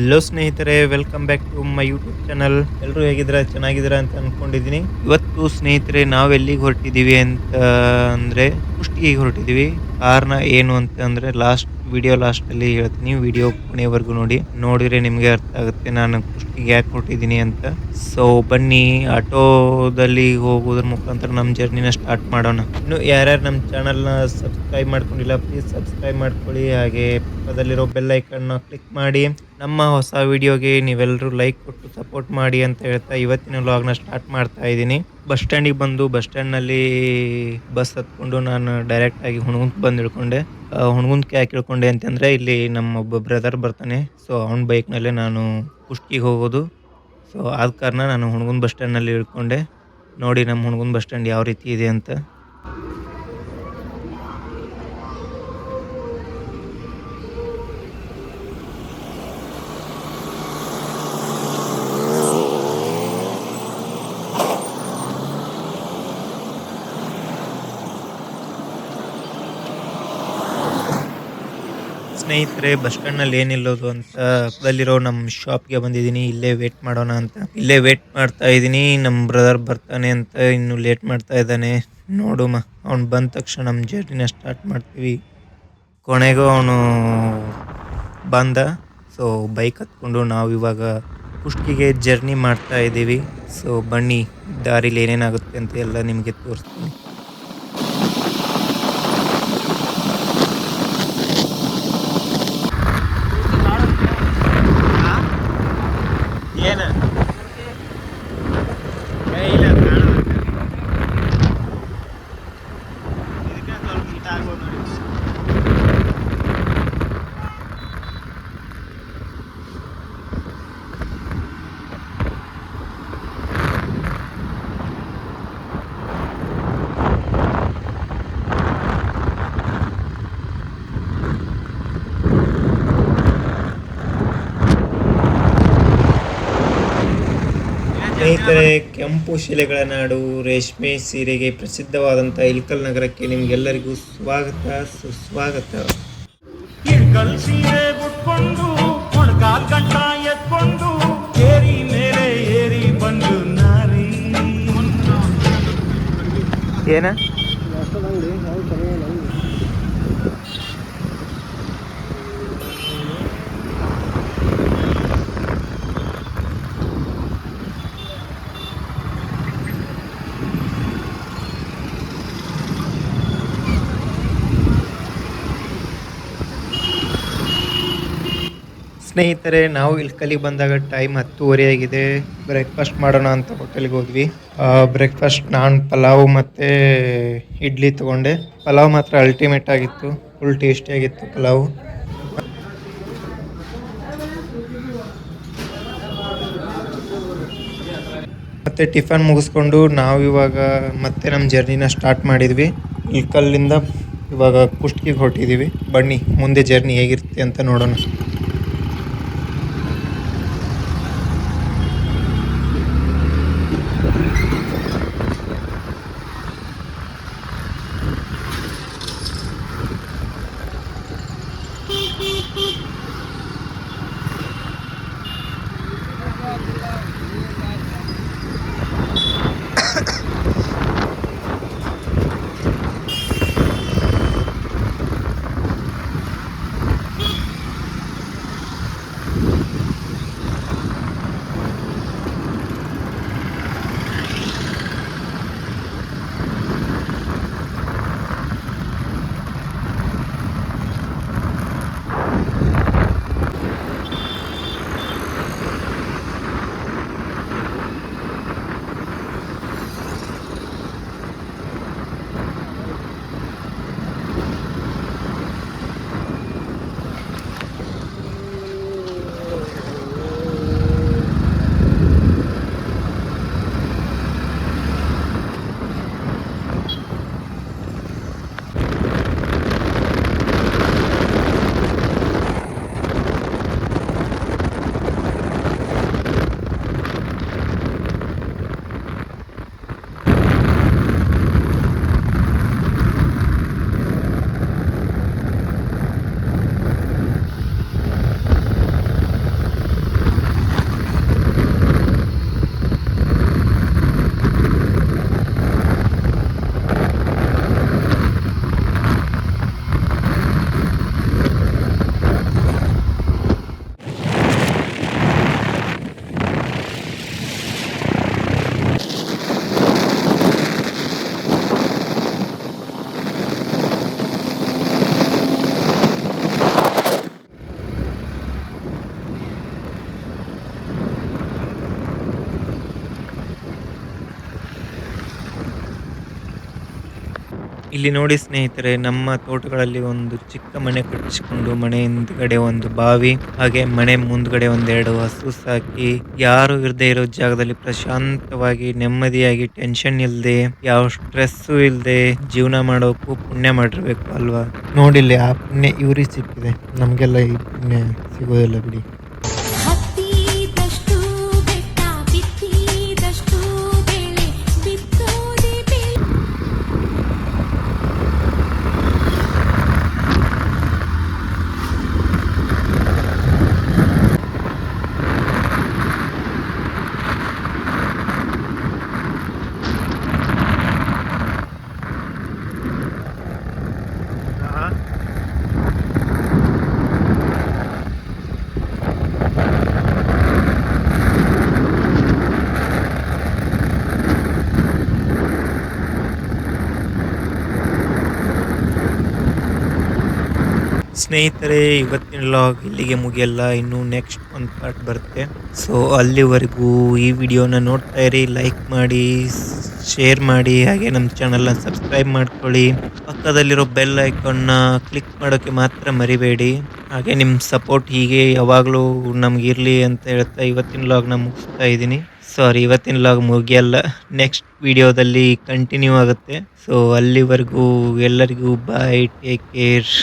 Hello ಸ್ನೇಹಿತರೆ, welcome back to my YouTube channel. ಎಲ್ಲರೂ ಹೇಗಿದ್ದೀರಾ? ಚೆನ್ನಾಗಿದ್ದೀರಾ ಅಂತ ಅನ್ಕೊಂಡಿದ್ದೀನಿ. ಇವತ್ತು ಸ್ನೇಹಿತರೆ ನಾವು ಎಲ್ಲಿಗೆ ಹೊರಟಿದ್ದೀವಿ ಅಂತ ಅಂದ್ರೆ ಕುಷ್ಟಗಿಗೆ ಹೊರಟಿದ್ದೀವಿ. ಕಾರಣ ಏನು ಅಂತ ಅಂದ್ರೆ ಲಾಸ್ಟ್ ಅಲ್ಲಿ ಹೇಳ್ತೀನಿ. ವಿಡಿಯೋ ಕೊನೆವರೆಗೂ ನೋಡಿದ್ರೆ ನಿಮ್ಗೆ ಅರ್ಥ ಆಗುತ್ತೆ ನಾನು ಕುಷ್ಟಗಿಗೆ ಯಾಕೆ ಹೊರಟಿದ್ದೀನಿ ಅಂತ. ಸೊ ಬನ್ನಿ, ಆಟೋದಲ್ಲಿ ಹೋಗೋದ್ರ ಮುಖಾಂತರ ನಮ್ಮ ಜರ್ನಿನ ಸ್ಟಾರ್ಟ್ ಮಾಡೋಣ. ಇನ್ನು ಯಾರ್ಯಾರು ನಮ್ಮ ಚಾನಲ್ನ ಸಬ್ಸ್ಕ್ರೈಬ್ ಮಾಡ್ಕೊಂಡಿಲ್ಲ, ಪ್ಲೀಸ್ ಸಬ್ಸ್ಕ್ರೈಬ್ ಮಾಡ್ಕೊಳ್ಳಿ. ಹಾಗೆ ಪಕ್ಕದಲ್ಲಿರೋ ಬೆಲ್ ಐಕನ್ನ ಕ್ಲಿಕ್ ಮಾಡಿ ನಮ್ಮ ಹೊಸ ವಿಡಿಯೋಗೆ ನೀವೆಲ್ಲರೂ ಲೈಕ್ ಕೊಟ್ಟು ಸಪೋರ್ಟ್ ಮಾಡಿ ಅಂತ ಹೇಳ್ತಾ ಇವತ್ತಿನ ವ್ಲಾಗ್ನ ಸ್ಟಾರ್ಟ್ ಮಾಡ್ತಾ ಇದ್ದೀನಿ. ಬಸ್ ಸ್ಟ್ಯಾಂಡಿಗೆ ಬಂದು ಬಸ್ ಸ್ಟ್ಯಾಂಡ್ನಲ್ಲಿ ಬಸ್ ಹತ್ಕೊಂಡು ನಾನು ಡೈರೆಕ್ಟ್ ಆಗಿ ಹುಣಗುಂದಕ್ಕೆ ಬಂದು ಇಳ್ಕೊಂಡೆ. ಹುಣಗುಂದಕ್ಕೆ ಯಾಕೆ ಇಳ್ಕೊಂಡೆ ಅಂತಂದರೆ ಇಲ್ಲಿ ನಮ್ಮ ಒಬ್ಬ ಬ್ರದರ್ ಬರ್ತಾನೆ. ಸೊ ಅವ್ನ ಬೈಕ್ನಲ್ಲೇ ನಾನು ಕುಷ್ಟಗಿಗೆ ಹೋಗೋದು. ಸೊ ಆದ ಕಾರಣ ನಾನು ಹುಣಗುಂದ ಬಸ್ ಸ್ಟ್ಯಾಂಡ್ನಲ್ಲಿ ಇಳ್ಕೊಂಡೆ. ನೋಡಿ ನಮ್ಮ ಹುಣಗುಂದ ಬಸ್ ಸ್ಟ್ಯಾಂಡ್ ಯಾವ ರೀತಿ ಇದೆ ಅಂತ. ಸ್ನೇಹಿತರೆ, ಬಸ್ ಸ್ಟ್ಯಾಂಡ್ನಲ್ಲಿ ಏನಿಲ್ಲೋದು ಅಂತ ಪಕ್ಕದಲ್ಲಿರೋ ನಮ್ಮ ಶಾಪ್ಗೆ ಬಂದಿದ್ದೀನಿ. ಇಲ್ಲೇ ವೇಟ್ ಮಾಡೋಣ ಅಂತ ಇಲ್ಲೇ ವೇಟ್ ಮಾಡ್ತಾ ಇದ್ದೀನಿ. ನಮ್ಮ ಬ್ರದರ್ ಬರ್ತಾನೆ ಅಂತ ಇನ್ನು ಲೇಟ್ ಮಾಡ್ತಾ ಇದ್ದಾನೆ. ನೋಡುಮ, ಅವ್ನು ಬಂದ ತಕ್ಷಣ ನಮ್ಮ ಜರ್ನಿನ ಸ್ಟಾರ್ಟ್ ಮಾಡ್ತೀವಿ. ಕೊನೆಗೂ ಅವನು ಬಂದ. ಸೊ ಬೈಕ್ ಹತ್ಕೊಂಡು ನಾವು ಇವಾಗ ಕುಷ್ಟಗಿಗೆ ಜರ್ನಿ ಮಾಡ್ತಾ ಇದ್ದೀವಿ. ಸೊ ಬನ್ನಿ, ದಾರಿಲಿ ಏನೇನಾಗುತ್ತೆ ಅಂತ ಎಲ್ಲ ನಿಮಗೆ ತೋರಿಸ್ತೀನಿ. ಸ್ನೇಹಿತರೆ, ಕೆಂಪು ಶಿಲೆಗಳ ನಾಡು, ರೇಷ್ಮೆ ಸೀರೆಗೆ ಪ್ರಸಿದ್ಧವಾದಂಥ ಇಲ್ಕಲ್ ನಗರಕ್ಕೆ ನಿಮ್ಗೆಲ್ಲರಿಗೂ ಸ್ವಾಗತ, ಸುಸ್ವಾಗತ. ಇಳ್ಕಲ್ ಸೀರೆ ಉಟ್ಕೊಂಡು ಮೊಣಕಾಲ್ ಗಂಟ ಎತ್ಕೊಂಡು ಏರಿ ಮೇಲೆ ಏರಿ ಬಂದು ನಾರಿ ಏನ ಸ್ನೇಹಿತರೆ, ನಾವು ಇಲ್ಕಲ್ಲಿಗೆ ಬಂದಾಗ ಟೈಮ್ 10:30 ಆಗಿದೆ. ಬ್ರೇಕ್ಫಾಸ್ಟ್ ಮಾಡೋಣ ಅಂತ ಹೋಟೆಲ್ಗೆ ಹೋದ್ವಿ. ಬ್ರೇಕ್ಫಾಸ್ಟ್ ನಾನು ಪಲಾವ್ ಮತ್ತು ಇಡ್ಲಿ ತೊಗೊಂಡೆ. ಪಲಾವ್ ಮಾತ್ರ ಅಲ್ಟಿಮೇಟ್ ಆಗಿತ್ತು, ಫುಲ್ ಟೇಸ್ಟಿಯಾಗಿತ್ತು ಪಲಾವು. ಮತ್ತು ಟಿಫನ್ ಮುಗಿಸ್ಕೊಂಡು ನಾವು ಇವಾಗ ಮತ್ತೆ ನಮ್ಮ ಜರ್ನಿನ ಸ್ಟಾರ್ಟ್ ಮಾಡಿದ್ವಿ. ಇಲ್ಕಲ್ಲಿಂದ ಇವಾಗ ಕುಷ್ಟಗಿಗೆ ಹೊರಟಿದ್ದೀವಿ. ಬನ್ನಿ, ಮುಂದೆ ಜರ್ನಿ ಹೇಗಿರುತ್ತೆ ಅಂತ ನೋಡೋಣ. ಇಲ್ಲಿ ನೋಡಿ ಸ್ನೇಹಿತರೆ, ನಮ್ಮ ತೋಟಗಳಲ್ಲಿ ಒಂದು ಚಿಕ್ಕ ಮನೆ ಕಟ್ಟಿಸಿಕೊಂಡು ಮನೆ ಹಿಂದ್ಗಡೆ ಒಂದು ಬಾವಿ, ಹಾಗೆ ಮನೆ ಮುಂದ್ಗಡೆ ಒಂದೆರಡು ಹಸು ಸಾಕಿ, ಯಾರು ಇರದೇ ಇರೋ ಜಾಗದಲ್ಲಿ ಪ್ರಶಾಂತವಾಗಿ ನೆಮ್ಮದಿಯಾಗಿ ಟೆನ್ಷನ್ ಇಲ್ಲದೆ ಯಾವ ಸ್ಟ್ರೆಸ್ ಇಲ್ಲದೆ ಜೀವನ ಮಾಡೋಕ್ಕೂ ಪುಣ್ಯ ಮಾಡಿರ್ಬೇಕು ಅಲ್ವಾ. ನೋಡಿಲ್ಲಿ ಆ ಪುಣ್ಯ ಇವ್ರಿಗೆ ಸಿಕ್ಕಿದೆ, ನಮಗೆಲ್ಲ ಈ ಪುಣ್ಯ ಸಿಗೋದಿಲ್ಲ ಬಿಡಿ. ಹತ್ತಿದಷ್ಟು ಬೆಟ್ಟ ಬಿತ್ತಿದಷ್ಟು ಬೆಳೆ ಬಿತ್ತೋದೆ ಬೆಳೆ. ಸ್ನೇಹಿತರೆ, ಇವತ್ತಿನ ಲಾಗ್ ಇಲ್ಲಿಗೆ ಮುಗಿಯಲ್ಲ, ಇನ್ನು ನೆಕ್ಸ್ಟ್ ಒಂದು ಪಾರ್ಟ್ ಬರುತ್ತೆ. ಸೊ ಅಲ್ಲಿವರೆಗೂ ಈ ವಿಡಿಯೋನ ನೋಡ್ತಾ ಇರಿ, ಲೈಕ್ ಮಾಡಿ, ಶೇರ್ ಮಾಡಿ, ಹಾಗೆ ನಮ್ಮ ಚಾನಲ್ನ ಸಬ್ಸ್ಕ್ರೈಬ್ ಮಾಡ್ಕೊಳ್ಳಿ. ಪಕ್ಕದಲ್ಲಿರೋ ಬೆಲ್ ಐಕಾನ್ನ ಕ್ಲಿಕ್ ಮಾಡೋಕ್ಕೆ ಮಾತ್ರ ಮರಿಬೇಡಿ. ಹಾಗೆ ನಿಮ್ಮ ಸಪೋರ್ಟ್ ಹೀಗೆ ಯಾವಾಗಲೂ ನಮಗಿರಲಿ ಅಂತ ಹೇಳ್ತಾ ಇವತ್ತಿನ ಲಾಗ್ನ ಮುಗಿಸ್ತಾ ಇದ್ದೀನಿ. ಸಾರಿ, ಇವತ್ತಿನ ಲಾಗ್ ಮುಗಿಯಲ್ಲ, ನೆಕ್ಸ್ಟ್ ವಿಡಿಯೋದಲ್ಲಿ ಕಂಟಿನ್ಯೂ ಆಗುತ್ತೆ. ಸೊ ಅಲ್ಲಿವರೆಗೂ ಎಲ್ಲರಿಗೂ ಬಾಯ್, ಟೇಕ್ ಕೇರ್.